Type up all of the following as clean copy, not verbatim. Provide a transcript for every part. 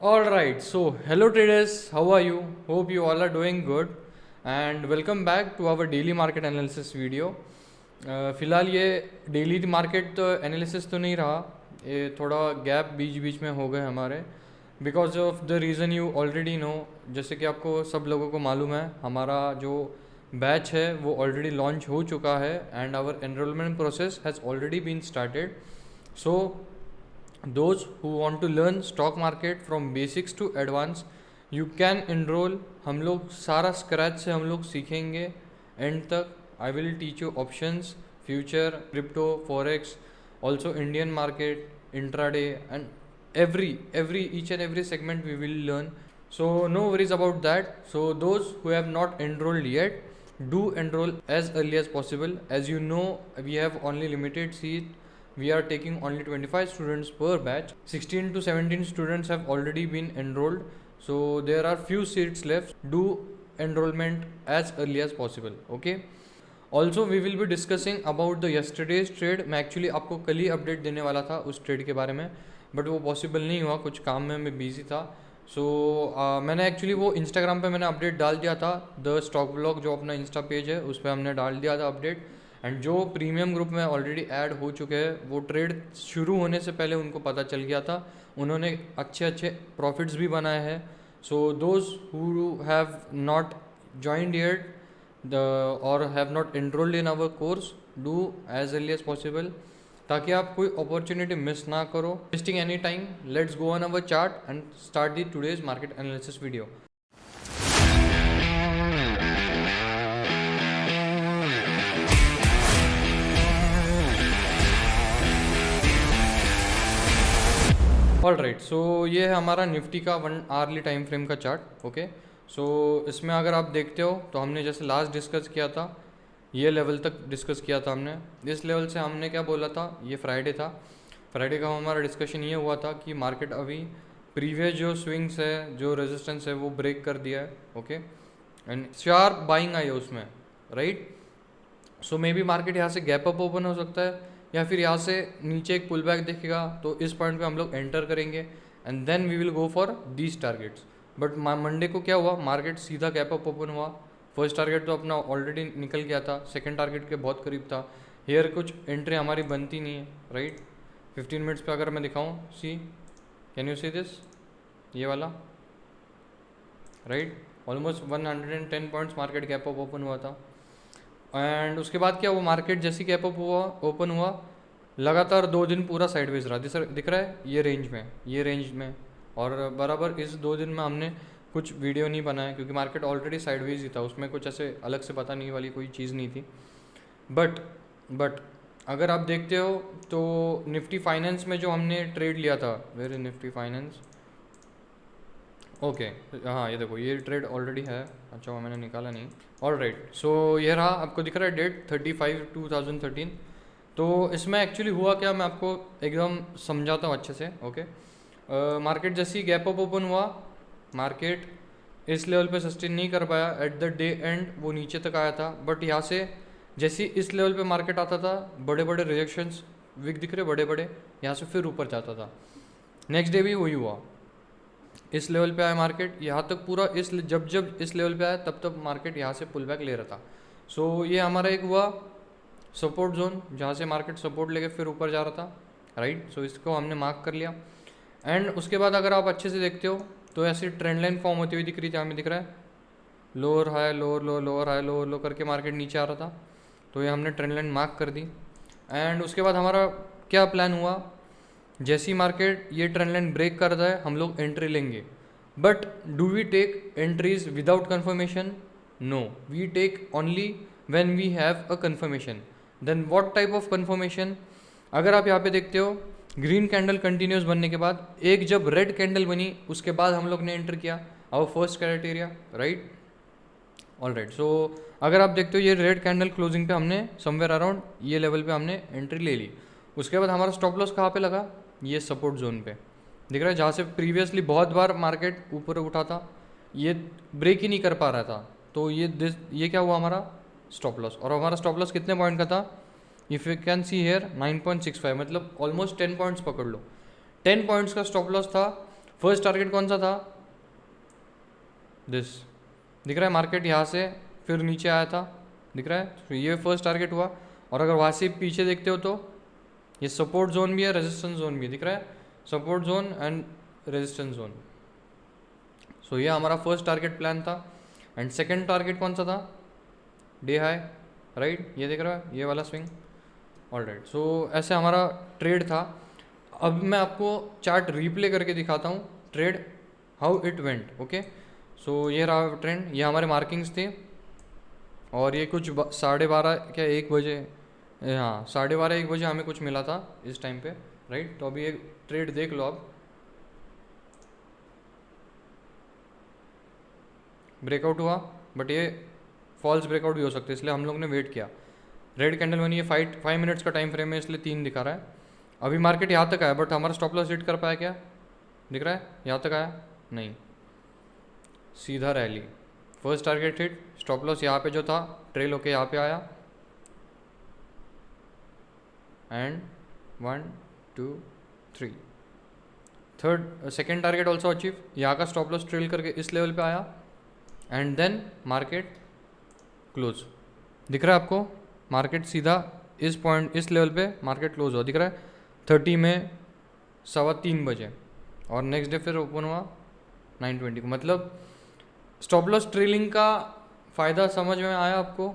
All right, so hello traders, how are you? Hope you all are doing good and welcome back to our daily market analysis video. फिलहाल ये daily market तो analysis तो नहीं रहा, ये थोड़ा gap बीच बीच में हो गए हमारे because of the reason you already know. जैसे कि आपको सब लोगों को मालूम है, हमारा जो बैच है वो ऑलरेडी लॉन्च हो चुका है and our enrolment process has already been started. So those who want to learn stock market from basics to advance you can enroll। हम लोग सारा स्क्रैच से हम लोग सीखेंगे एंड तक। I will teach you options, future, crypto, forex, also Indian market, intraday and every each and every segment we will learn, so no worries about that. So those who have not enrolled yet, do enroll as early as possible. As you know, we have only limited seat, we are taking only 25 students per batch. 16 to 17 students have already been enrolled, so there are few seats left. Do enrollment as early as possible, okay? Also we will be discussing about the yesterday's trade. मैं actually आपको कल ही update देने वाला था उस trade के बारे में, बट वो पॉसिबल नहीं हुआ, कुछ काम में मैं बिजी था। सो मैंने एक्चुअली वो इंस्टाग्राम पे मैंने अपडेट डाल दिया था, द स्टॉक ब्लॉग जो अपना इंस्टा पेज है उस पर हमने डाल दिया था अपडेट। एंड जो प्रीमियम ग्रुप में ऑलरेडी ऐड हो चुके हैं वो ट्रेड शुरू होने से पहले उनको पता चल गया था, उन्होंने अच्छे अच्छे प्रॉफिट्स भी बनाए हैं। So those who have not joined yet और have not enrolled in our course, do as early as possible ताकि आप कोई अपॉर्चुनिटी मिस ना करो। Wasting any time, let's go on our chart and start the today's market analysis video. All right, so ये है हमारा निफ्टी का 1 hourly time frame का चार्ट, ओके। सो इसमें अगर आप देखते हो तो हमने जैसे लास्ट डिस्कस किया था, ये लेवल तक डिस्कस किया था हमने। इस लेवल से हमने क्या बोला था, ये फ्राइडे था, फ्राइडे का हमारा डिस्कशन ये हुआ था कि मार्केट अभी प्रीवियस जो स्विंग्स है, जो रेजिस्टेंस है वो ब्रेक कर दिया है, okay, and sharp buying I है उसमें, right. So may be market यहाँ से गैप अप ओपन हो सकता है या फिर यहाँ से नीचे एक पुल बैक दिखेगा, तो इस पॉइंट पे हम लोग एंटर करेंगे and then we will go for these targets. But Monday को क्या हुआ, मार्केट सीधा गैप अप ओपन हुआ। फर्स्ट टारगेट तो अपना ऑलरेडी निकल गया था, सेकंड टारगेट के बहुत करीब था। हेयर कुछ एंट्री हमारी बनती नहीं है, राइट। 15 मिनट्स पे अगर मैं दिखाऊं, सी कैन यू सी दिस, ये वाला, right, almost 110 points market gap up open हुआ था। एंड उसके बाद क्या हुआ, मार्केट जैसी गैप अप हुआ, ओपन हुआ, लगातार 2 दिन पूरा साइडवेज रहा, दिख रहा है ये रेंज में, ये रेंज में। और बराबर इस 2 दिन में हमने कुछ वीडियो नहीं बनाया क्योंकि मार्केट ऑलरेडी साइडवेज ही था, उसमें कुछ ऐसे अलग से बताने वाली कोई चीज़ नहीं थी। बट अगर आप देखते हो तो निफ्टी फाइनेंस में जो हमने ट्रेड लिया था, where is Nifty finance, okay, हाँ ये देखो ये ट्रेड ऑलरेडी है, अच्छा वो मैंने निकाला नहीं। ऑल राइट, सो ये रहा, आपको दिख रहा है डेट 35/2013। तो इसमें एक्चुअली हुआ क्या, मैं आपको एकदम समझाता हूँ अच्छे से, ओके। मार्केट जैसी गैप अप ओपन हुआ, मार्केट इस लेवल पे सस्टेन नहीं कर पाया, एट द डे एंड वो नीचे तक आया था। बट यहाँ से जैसे इस लेवल पे मार्केट आता था, बड़े बड़े रिजेक्शंस विक दिख रहे बड़े बड़े, यहाँ से फिर ऊपर जाता था। नेक्स्ट डे भी वही हुआ, इस लेवल पे आया मार्केट, यहाँ तक पूरा इस जब इस लेवल पे आया तब मार्केट यहाँ से पुल बैक ले रहा था। सो ये हमारा एक हुआ सपोर्ट जोन, जहाँ से मार्केट सपोर्ट लेके फिर ऊपर जा रहा था, राइट। सो इसको हमने मार्क कर लिया। एंड उसके बाद अगर आप अच्छे से देखते हो तो ऐसी ट्रेंड लाइन फॉर्म होती हुई दिख रही थी, हमें दिख रहा है लोअर हाई लोअर लो, लोअर हाई लोअर लो करके मार्केट नीचे आ रहा था, तो ये हमने ट्रेंड लाइन मार्क कर दी। एंड उसके बाद हमारा क्या प्लान हुआ, जैसी मार्केट ये ट्रेंड लाइन ब्रेक करता है हम लोग एंट्री लेंगे। But do we take entries without confirmation? No, we take only when we have a confirmation. Then what type of confirmation, अगर आप यहाँ पे देखते हो ग्रीन कैंडल कंटिन्यूस बनने के बाद एक जब रेड कैंडल बनी, उसके बाद हम लोग ने एंटर किया our first criteria, right. All right, so अगर आप देखते हो ये रेड कैंडल क्लोजिंग पे हमने समवेयर अराउंड ये लेवल पे हमने एंट्री ले ली। उसके बाद हमारा स्टॉप लॉस कहाँ पे लगा, ये सपोर्ट जोन पे दिख रहा है, जहाँ से प्रीवियसली बहुत बार मार्केट ऊपर उठा था, ये ब्रेक ही नहीं कर पा रहा था, तो ये क्या हुआ हमारा स्टॉप लॉस। और हमारा स्टॉप लॉस कितने पॉइंट का था, if you can see here 9.65, मतलब ऑलमोस्ट 10 पॉइंट्स पकड़ लो, 10 पॉइंट्स का स्टॉप लॉस था। फर्स्ट टारगेट कौन सा था, दिस दिख रहा है, मार्केट यहाँ से फिर नीचे आया था, दिख रहा है, तो ये फर्स्ट टारगेट हुआ। और अगर वहाँ से पीछे देखते हो तो ये सपोर्ट जोन भी है, रेजिस्टेंस जोन भी दिख रहा है, support zone and resistance zone. So ये हमारा फर्स्ट टारगेट प्लान था। एंड सेकंड टारगेट कौन सा था, डे हाई, राइट, ये दिख रहा है, ये वाला स्विंग। ऑलराइट, सो ऐसे हमारा ट्रेड था। अब मैं आपको चार्ट रिप्ले करके दिखाता हूँ trade how it went. Okay, so ये रहा ट्रेंड, ये हमारे मार्किंग्स थे। और ये कुछ 12:30 क्या 1 बजे, हाँ 12:30-1 बजे हमें कुछ मिला था इस टाइम पे, राइट। तो अभी एक ट्रेड देख लो आप, ब्रेकआउट हुआ बट ये फॉल्स ब्रेकआउट भी हो सकता है, इसलिए हम लोग ने वेट किया। रेड कैंडल बनी, ये 5 मिनट्स का टाइम फ्रेम है, इसलिए 3 दिखा रहा है। अभी मार्केट यहाँ तक आया बट हमारा स्टॉप लॉस हिट कर पाया क्या, दिख रहा है, यहाँ तक आया नहीं, सीधा rally, first target hit, stop loss यहाँ पे जो था ट्रेल होके यहाँ पे आया, and 1 2 3 third second target also achieve, यहाँ का स्टॉप लॉस ट्रेल करके इस लेवल पे आया, एंड देन मार्केट क्लोज। दिख रहा है आपको, मार्केट सीधा इस पॉइंट, इस लेवल पे मार्केट क्लोज हुआ, दिख रहा है 30 में 3:15 बजे, और नेक्स्ट डे फिर ओपन हुआ 9:20 को। मतलब स्टॉप लॉस ट्रेलिंग का फ़ायदा समझ में आया आपको।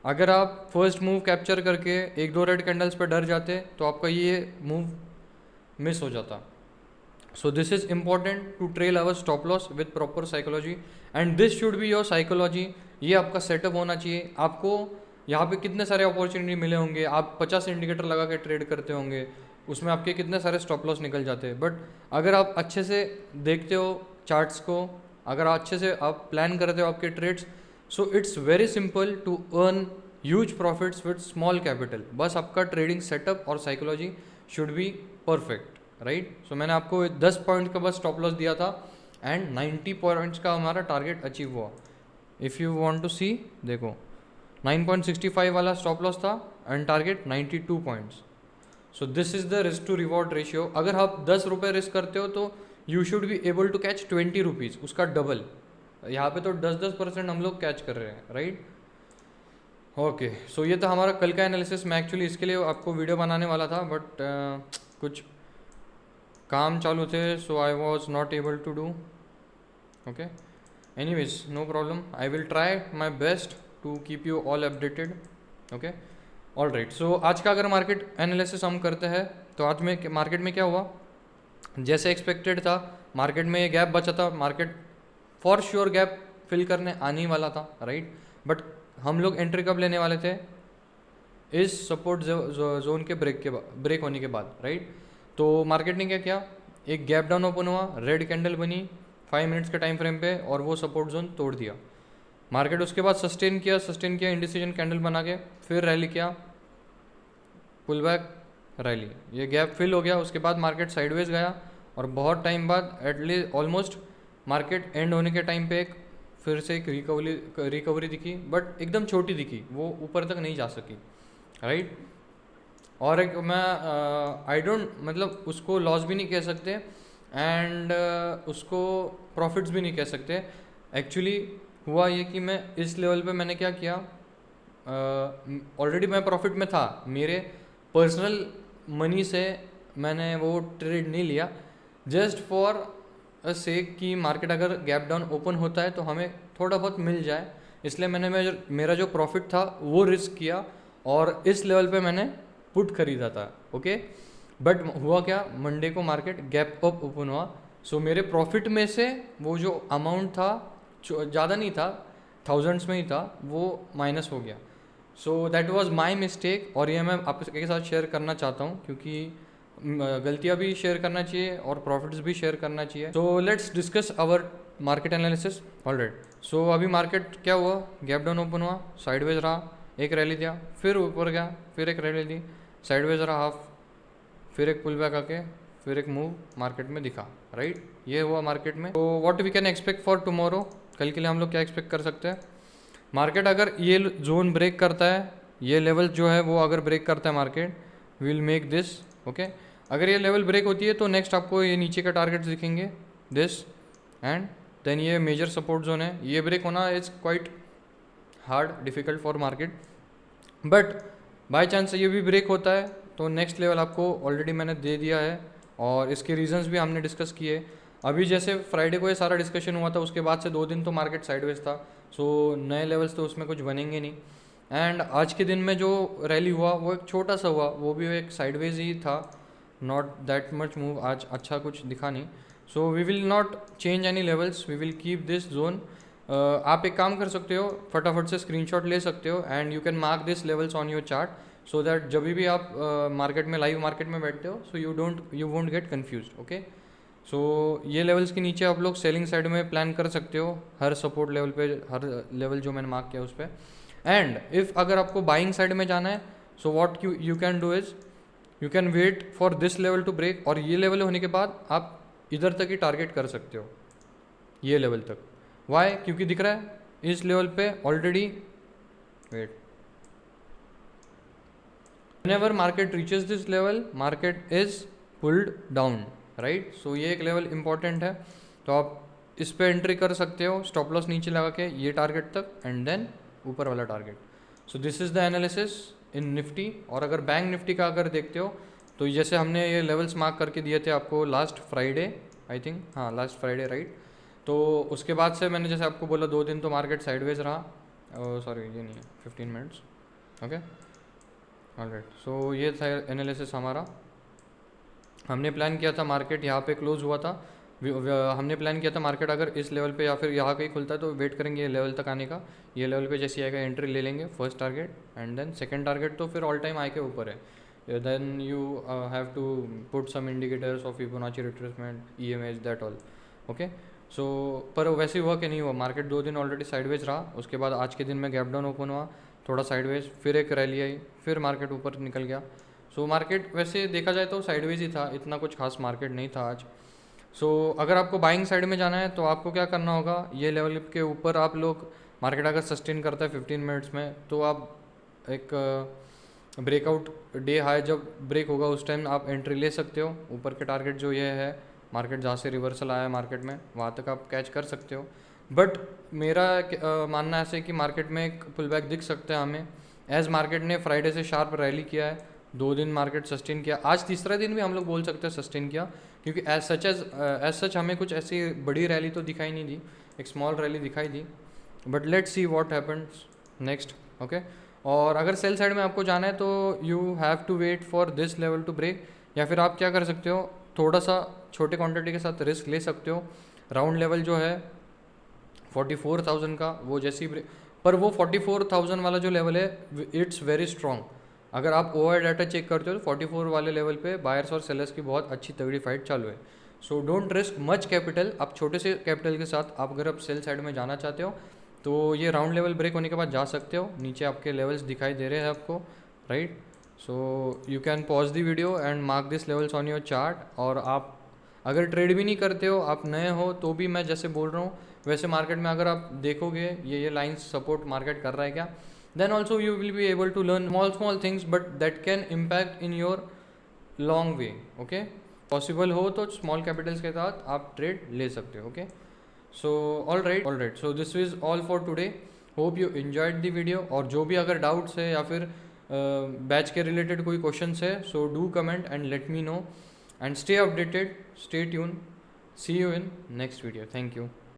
अगर आप फर्स्ट मूव कैप्चर करके 1-2 रेड कैंडल्स पे डर जाते तो आपका ये मूव मिस हो जाता। So this is important to trail our stop loss with proper psychology, and this should be your psychology. ये आपका सेटअप होना चाहिए। आपको यहाँ पे कितने सारे अपॉर्चुनिटी मिले होंगे, आप 50 इंडिकेटर लगा के ट्रेड करते होंगे, उसमें आपके कितने सारे स्टॉप लॉस निकल जाते हैं। बट अगर आप अच्छे से देखते हो चार्ट्स को, अगर अच्छे से आप प्लान करते हो आपके trades, so it's very simple to earn huge profits with small capital. बस आपका ट्रेडिंग सेटअप और psychology should be perfect, right. So मैंने आपको 10 पॉइंट का बस स्टॉप लॉस दिया था एंड 90 पॉइंट्स का हमारा टारगेट अचीव हुआ। If you want to see, देखो 9.65 वाला स्टॉप लॉस था and target 92 points. So this is the risk to reward ratio. अगर आप 10 रुपये रिस्क करते हो तो you should be able to catch 20 rupees, उसका डबल। यहाँ पे तो 10% हम लोग कैच कर रहे हैं, राइट। ओके, सो ये था हमारा कल का एनालिसिस। मैं एक्चुअली इसके लिए आपको वीडियो बनाने वाला था बट कुछ काम चालू थे, so I was not able to do. Okay, anyways no problem, I will try my best to keep you all updated. Okay, all right. So आज का अगर मार्केट एनालिसिस हम करते हैं तो आज में मार्केट में क्या हुआ, जैसे एक्सपेक्टेड था मार्केट में ये गैप बचा था, market for sure gap fill करने आने वाला था, राइट। बट हम लोग एंट्री कब लेने वाले थे, इस सपोर्ट जोन के ब्रेक होने के बाद, राइट। तो मार्केट ने क्या किया, एक गैप डाउन ओपन हुआ, रेड कैंडल बनी 5 मिनट्स के टाइम फ्रेम पे और वो सपोर्ट जोन तोड़ दिया। मार्केट उसके बाद सस्टेन किया इंडिसीजन कैंडल बना के, फिर रैली किया, पुल बैक रैली, ये गैप फिल हो गया। उसके बाद मार्केट साइडवेज गया और बहुत टाइम बाद एटलीस्ट ऑलमोस्ट मार्केट एंड होने के टाइम पे एक फिर से एक रिकवरी दिखी, बट एकदम छोटी दिखी, वो ऊपर तक नहीं जा सकी, राइट। और एक मैं आई डोंट मतलब उसको लॉस भी नहीं कह सकते एंड उसको प्रॉफिट्स भी नहीं कह सकते। एक्चुअली हुआ ये कि मैं इस लेवल पे मैंने क्या किया, ऑलरेडी मैं प्रॉफिट में था, मेरे पर्सनल मनी से मैंने वो ट्रेड नहीं लिया, जस्ट फॉर अ सेक कि मार्केट अगर गैप डाउन ओपन होता है तो हमें थोड़ा बहुत मिल जाए, इसलिए मैंने मेरा जो प्रॉफिट था वो रिस्क किया और इस लेवल पे मैंने पुट खरीदा था। ओके, बट हुआ क्या, मंडे को मार्केट गैप अप ओपन हुआ, सो मेरे प्रॉफिट में से वो जो अमाउंट था ज़्यादा नहीं था, थाउजेंड्स में ही था, वो माइनस हो गया। So that was my mistake और ये मैं आपके साथ शेयर करना चाहता हूँ क्योंकि गलतियाँ भी शेयर करना चाहिए और प्रॉफिट्स भी शेयर करना चाहिए। So let's discuss our market analysis. Alright, so अभी मार्केट क्या हुआ, गैप डाउन ओपन हुआ, साइडवेज रहा, एक रैली दिया, फिर ऊपर गया, फिर एक रैली दी, साइडवेज रहा हाफ, फिर एक पुल बैक आके फिर एक मूव मार्केट में दिखा, राइट। ये हुआ मार्केट में। तो what we can expect for tomorrow, कल के लिए हम लोग क्या एक्सपेक्ट कर सकते हैं। मार्केट अगर ये जोन ब्रेक करता है, ये लेवल जो है वो अगर ब्रेक करता है market will make this. Okay, अगर ये लेवल ब्रेक होती है तो नेक्स्ट आपको ये नीचे का टारगेट्स दिखेंगे, दिस एंड देन ये मेजर सपोर्ट जोन है, ये ब्रेक होना is quite hard difficult for market, but by chance ये भी ब्रेक होता है तो नेक्स्ट लेवल आपको ऑलरेडी मैंने दे दिया है और इसके रीजंस भी हमने डिस्कस किए। अभी जैसे फ्राइडे को ये सारा डिस्कशन हुआ था, उसके बाद से 2 दिन तो मार्केट साइडवेज था, सो नए लेवल्स तो उसमें कुछ बनेंगे नहीं। एंड आज के दिन में जो रैली हुआ वो एक छोटा सा हुआ, वो भी एक साइडवेज ही था, नॉट दैट मच मूव, आज अच्छा कुछ दिखा नहीं। So we will not change any levels, we will keep this zone. आप एक काम कर सकते हो, फटाफट से स्क्रीनशॉट ले सकते हो and you can mark this levels on your chart, so that जब भी आप मार्केट में लाइव मार्केट में बैठते हो so you won't get confuse. Okay, so ये लेवल्स के नीचे आप लोग सेलिंग साइड में प्लान कर सकते हो, हर सपोर्ट लेवल पे, हर लेवल जो मैंने मार्क किया उस पर। एंड इफ़ अगर आपको बाइंग साइड में जाना है so what you can do is you can wait for this level to break, और ये लेवल होने के बाद आप इधर तक ही टारगेट कर सकते हो, ये लेवल तक। वाई? क्योंकि दिख रहा है इस लेवल पे already, wait, whenever market reaches this level market is pulled down, right. So ये एक लेवल इंपॉर्टेंट है, तो आप इस पे एंट्री कर सकते हो स्टॉप लॉस नीचे लगा के ये टारगेट तक एंड देन ऊपर वाला target. So this is the analysis in Nifty. और अगर बैंक निफ्टी का अगर देखते हो तो जैसे हमने ये लेवल्स मार्क करके दिए थे आपको लास्ट फ्राइडे, आई थिंक, हाँ लास्ट फ्राइडे, राइट। तो उसके बाद से मैंने जैसे आपको बोला 2 दिन तो मार्केट साइडवेज रहा, सॉरी ये नहीं है, 15 मिनट्स, ओके, ऑलराइट। सो ये था एनालिसिस हमारा। हमने प्लान किया था मार्केट यहाँ पे क्लोज हुआ था, हमने प्लान किया था मार्केट अगर इस लेवल पे या फिर यहाँ कहीं खुलता है तो वेट करेंगे ये लेवल तक आने का, ये लेवल पे जैसे आएगा एंट्री ले लेंगे first target, and then second target तो फिर ऑल टाइम आई के ऊपर है, then you have to put some indicators of Fibonacci retracement, EMAs, that all, okay. So पर वैसे ही हुआ कि नहीं हुआ, मार्केट 2 दिन ऑलरेडी साइडवेज रहा, उसके बाद आज के दिन में गैप डाउन ओपन हुआ, थोड़ा साइडवेज, फिर एक रैली आई, फिर मार्केट ऊपर निकल गया। सो मार्केट वैसे देखा जाए तो साइडवेज ही था, इतना कुछ खास मार्केट नहीं था आज। सो अगर आपको बाइंग साइड में जाना है तो आपको क्या करना होगा, ये लेवल के ऊपर आप लोग, मार्केट अगर सस्टेन करता है 15 मिनट्स में तो आप एक ब्रेकआउट डे हाई जब ब्रेक होगा उस टाइम आप एंट्री ले सकते हो, ऊपर के टारगेट जो ये है मार्केट जहाँ से रिवर्सल आया है मार्केट में वहाँ तक आप कैच कर सकते हो। बट मेरा मानना ऐसे है कि मार्केट में एक पुल बैक दिख सकता है हमें, एज मार्केट ने फ्राइडे से शार्प रैली किया है, 2 दिन मार्केट सस्टेन किया, आज तीसरा दिन भी हम लोग बोल सकते हैं सस्टेन किया, क्योंकि एज सच हमें कुछ ऐसी बड़ी रैली तो दिखाई नहीं दी, एक स्मॉल रैली दिखाई दी, but let's see what happens next, okay. और अगर सेल साइड में आपको जाना है तो you have to wait for this level to break, या फिर आप क्या कर सकते हो, थोड़ा सा छोटे क्वांटिटी के साथ रिस्क ले सकते हो, राउंड लेवल जो है 44,000 का, वो जैसी ब्रेक, पर वो 44,000 वाला जो लेवल है इट्स वेरी स्ट्रॉन्ग, अगर आप ओवर डाटा चेक करते हो तो 44 वाले लेवल पे बायर्स और सेलर्स की बहुत अच्छी तगड़ी फाइट चालू है। So don't risk much capital, आप छोटे से कैपिटल के साथ आप अगर आप सेल साइड में जाना चाहते हो तो ये राउंड लेवल ब्रेक होने के बाद जा सकते हो, नीचे आपके लेवल्स दिखाई दे रहे हैं आपको, right. So you can pause the video and mark this levels on your chart. और आप अगर ट्रेड भी नहीं करते हो, आप नए हो तो भी मैं जैसे बोल रहा हूँ वैसे मार्केट में अगर आप देखोगे ये लाइन्स सपोर्ट मार्केट कर रहा है क्या, then also you will be able to learn small things but that can impact in your long way, okay। possible हो तो small capitals के साथ आप trade ले सकते हो, okay। so all right, so this is all for today, hope you enjoyed the video। और जो भी अगर doubts है या फिर बैच के related कोई questions है so do comment and let me know and stay updated, stay tuned, see you in next video, thank you।